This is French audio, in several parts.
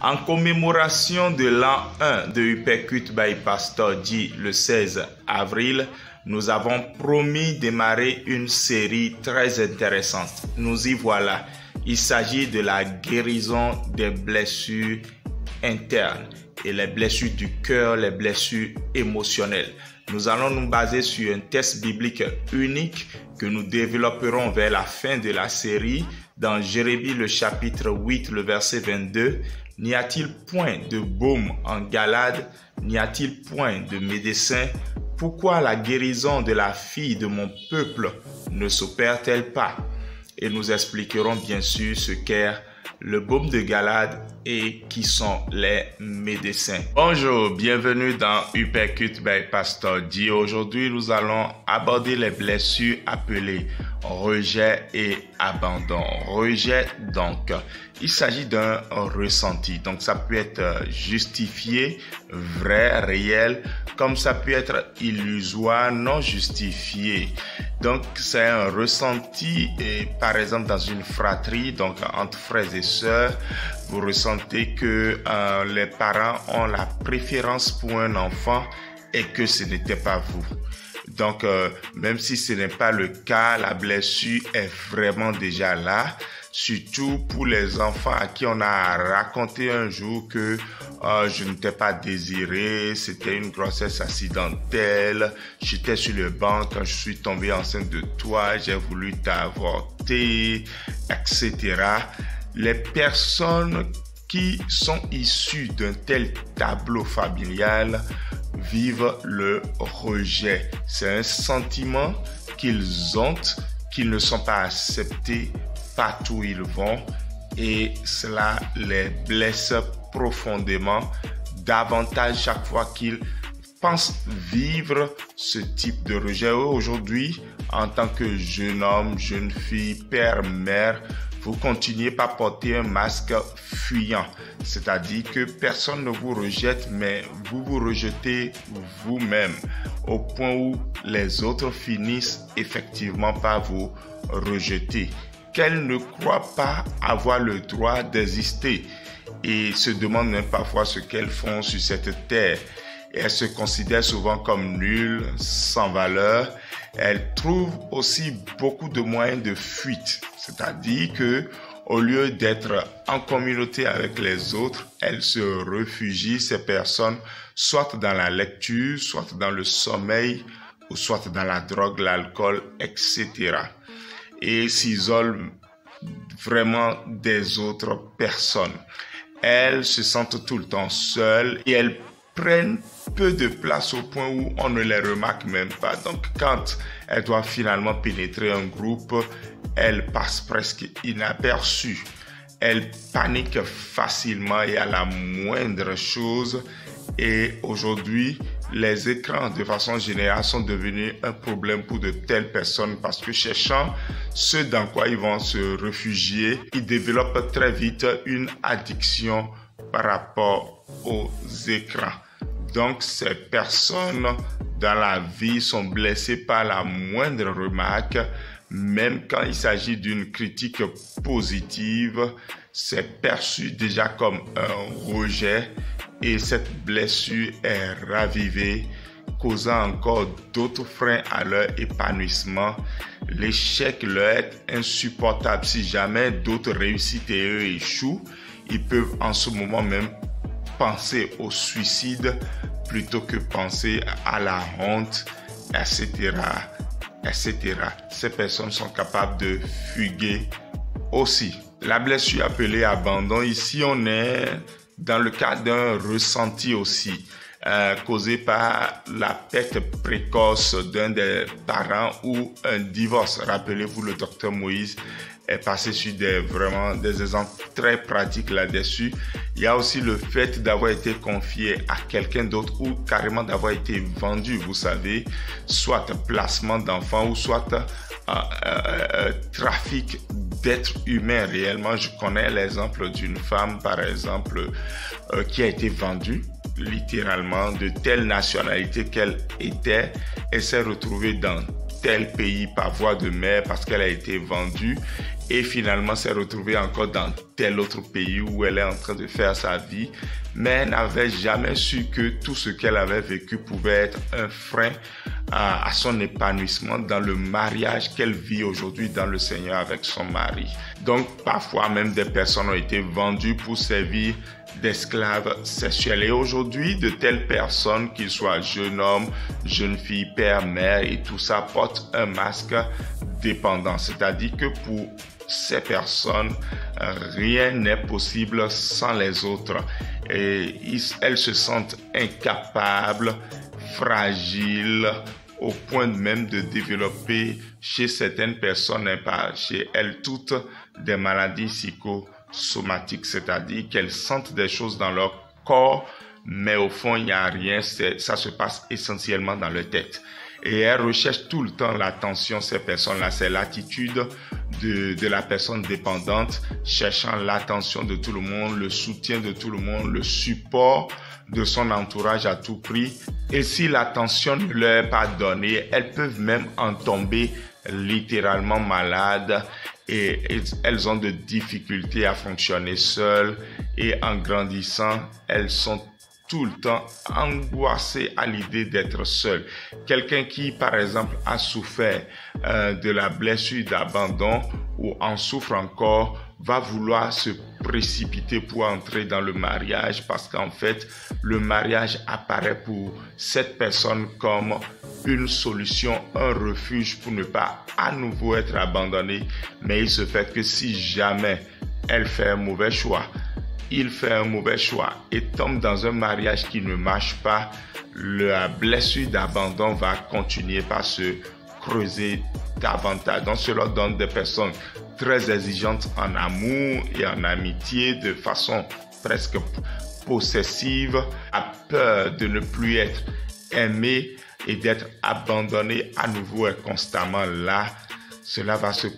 En commémoration de l'an 1 de Uppercut by Pastor D le 16 avril, nous avons promis démarrer une série très intéressante. Nous y voilà. Il s'agit de la guérison des blessures internes et les blessures du cœur, les blessures émotionnelles. Nous allons nous baser sur un texte biblique unique que nous développerons vers la fin de la série dans Jérémie le chapitre 8, le verset 22. N'y a-t-il point de baume en Galade? N'y a-t-il point de médecin? Pourquoi la guérison de la fille de mon peuple ne s'opère-t-elle pas? Et nous expliquerons bien sûr ce qu'est le baume de Galade et qui sont les médecins. Bonjour, bienvenue dans Uppercut by Pastor D. Aujourd'hui, nous allons aborder les blessures appelées rejet et abandon. Rejet, donc, il s'agit d'un ressenti. Donc, ça peut être justifié, vrai, réel, comme ça peut être illusoire, non justifié. Donc, c'est un ressenti, et par exemple, dans une fratrie, donc entre frères et sœurs, vous ressentez que les parents ont la préférence pour un enfant et que ce n'était pas vous. Donc, même si ce n'est pas le cas, la blessure est vraiment déjà là. Surtout pour les enfants à qui on a raconté un jour que je ne t'ai pas désiré, c'était une grossesse accidentelle, j'étais sur le banc quand je suis tombé enceinte de toi, j'ai voulu t'avorter, etc. Les personnes qui sont issues d'un tel tableau familial vivent le rejet. C'est un sentiment qu'ils ont, qu'ils ne sont pas acceptés partout où ils vont et cela les blesse profondément, davantage chaque fois qu'ils pensent vivre ce type de rejet. Aujourd'hui, en tant que jeune homme, jeune fille, père, mère, vous continuez par porter un masque fuyant, c'est-à-dire que personne ne vous rejette, mais vous vous rejetez vous-même, au point où les autres finissent effectivement par vous rejeter. Qu'elles ne croient pas avoir le droit d'exister et se demandent même parfois ce qu'elles font sur cette terre. Et elles se considèrent souvent comme nulles, sans valeur. Elles trouvent aussi beaucoup de moyens de fuite, c'est-à-dire que au lieu d'être en communauté avec les autres, elles se réfugient, ces personnes, soit dans la lecture, soit dans le sommeil, ou soit dans la drogue, l'alcool, etc. Et s'isolent vraiment des autres personnes. Elles se sentent tout le temps seules et elles prennent peu de place au point où on ne les remarque même pas. Donc quand elles doivent finalement pénétrer un groupe, elles passent presque inaperçues. Elles paniquent facilement et à la moindre chose. Et aujourd'hui, les écrans de façon générale sont devenus un problème pour de telles personnes parce que cherchant ce dans quoi ils vont se réfugier, ils développent très vite une addiction par rapport aux écrans. Donc ces personnes dans la vie sont blessées par la moindre remarque, même quand il s'agit d'une critique positive, c'est perçu déjà comme un rejet et cette blessure est ravivée, causant encore d'autres freins à leur épanouissement. L'échec leur est insupportable. Si jamais d'autres réussissent et eux échouent, ils peuvent en ce moment même penser au suicide plutôt que penser à la honte, etc., etc. Ces personnes sont capables de fuguer aussi. La blessure appelée abandon, ici on est dans le cadre d'un ressenti aussi, causé par la perte précoce d'un des parents ou un divorce. Rappelez-vous, le docteur Moïse est passé sur des exemples très pratiques là-dessus. Il y a aussi le fait d'avoir été confié à quelqu'un d'autre ou carrément d'avoir été vendu, vous savez, soit placement d'enfants ou soit trafic d'êtres humains réellement. Je connais l'exemple d'une femme, par exemple, qui a été vendue littéralement de telle nationalité qu'elle était et s'est retrouvée dans tel pays par voie de mer parce qu'elle a été vendue et finalement s'est retrouvée encore dans tel autre pays où elle est en train de faire sa vie, mais elle n'avait jamais su que tout ce qu'elle avait vécu pouvait être un frein à son épanouissement dans le mariage qu'elle vit aujourd'hui dans le Seigneur avec son mari. Donc parfois même des personnes ont été vendues pour servir d'esclaves sexuels. Et aujourd'hui, de telles personnes, qu'ils soient jeunes hommes, jeunes filles, père, mère et tout ça, portent un masque dépendant. C'est-à-dire que pour ces personnes, rien n'est possible sans les autres. Et elles se sentent incapables, fragiles, au point même de développer chez certaines personnes, chez elles toutes, des maladies psychosomatiques, c'est-à-dire qu'elles sentent des choses dans leur corps, mais au fond, il n'y a rien, ça se passe essentiellement dans leur tête. Et elles recherchent tout le temps l'attention, ces personnes-là. C'est l'attitude de la personne dépendante, cherchant l'attention de tout le monde, le soutien de tout le monde, le support de son entourage à tout prix. Et si l'attention ne leur est pas donnée, elles peuvent même en tomber littéralement malades et elles ont de difficultés à fonctionner seules. Et en grandissant, elles sont tout le temps angoissé à l'idée d'être seul. Quelqu'un qui, par exemple, a souffert de la blessure d'abandon ou en souffre encore, va vouloir se précipiter pour entrer dans le mariage parce qu'en fait, le mariage apparaît pour cette personne comme une solution, un refuge pour ne pas à nouveau être abandonnée. Mais il se fait que si jamais elle fait un mauvais choix, il fait un mauvais choix et tombe dans un mariage qui ne marche pas, la blessure d'abandon va continuer par se creuser davantage. Donc cela donne des personnes très exigeantes en amour et en amitié, de façon presque possessive, à peur de ne plus être aimé et d'être abandonné à nouveau et constamment là. Cela va se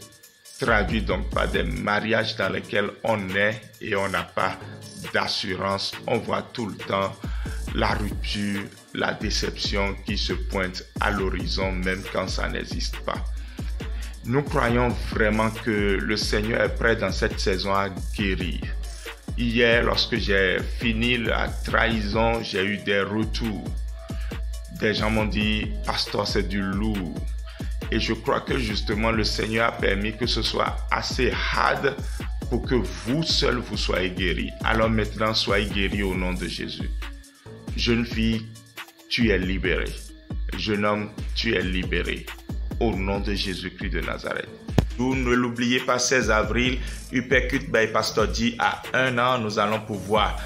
traduit donc par des mariages dans lesquels on est et on n'a pas d'assurance. On voit tout le temps la rupture, la déception qui se pointe à l'horizon, même quand ça n'existe pas. Nous croyons vraiment que le Seigneur est prêt dans cette saison à guérir. Hier, lorsque j'ai fini la trahison, j'ai eu des retours. Des gens m'ont dit, « Pasteur, c'est du lourd. » Et je crois que justement le Seigneur a permis que ce soit assez hard pour que vous seul vous soyez guéris. Alors maintenant, soyez guéris au nom de Jésus. Jeune fille, tu es libérée. Jeune homme, tu es libéré. Au nom de Jésus-Christ de Nazareth. Vous ne l'oubliez pas, 16 avril, Uppercut by Pastor D à 1 an, nous allons pouvoir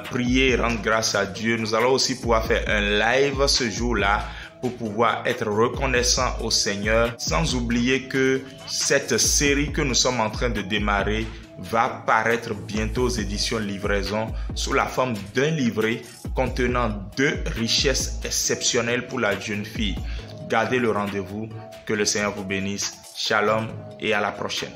prier et rendre grâce à Dieu. Nous allons aussi pouvoir faire un live ce jour-là pour pouvoir être reconnaissant au Seigneur, sans oublier que cette série que nous sommes en train de démarrer va paraître bientôt aux éditions Livraison sous la forme d'un livret contenant 2 richesses exceptionnelles pour la jeune fille. Gardez le rendez-vous, que le Seigneur vous bénisse. Shalom et à la prochaine.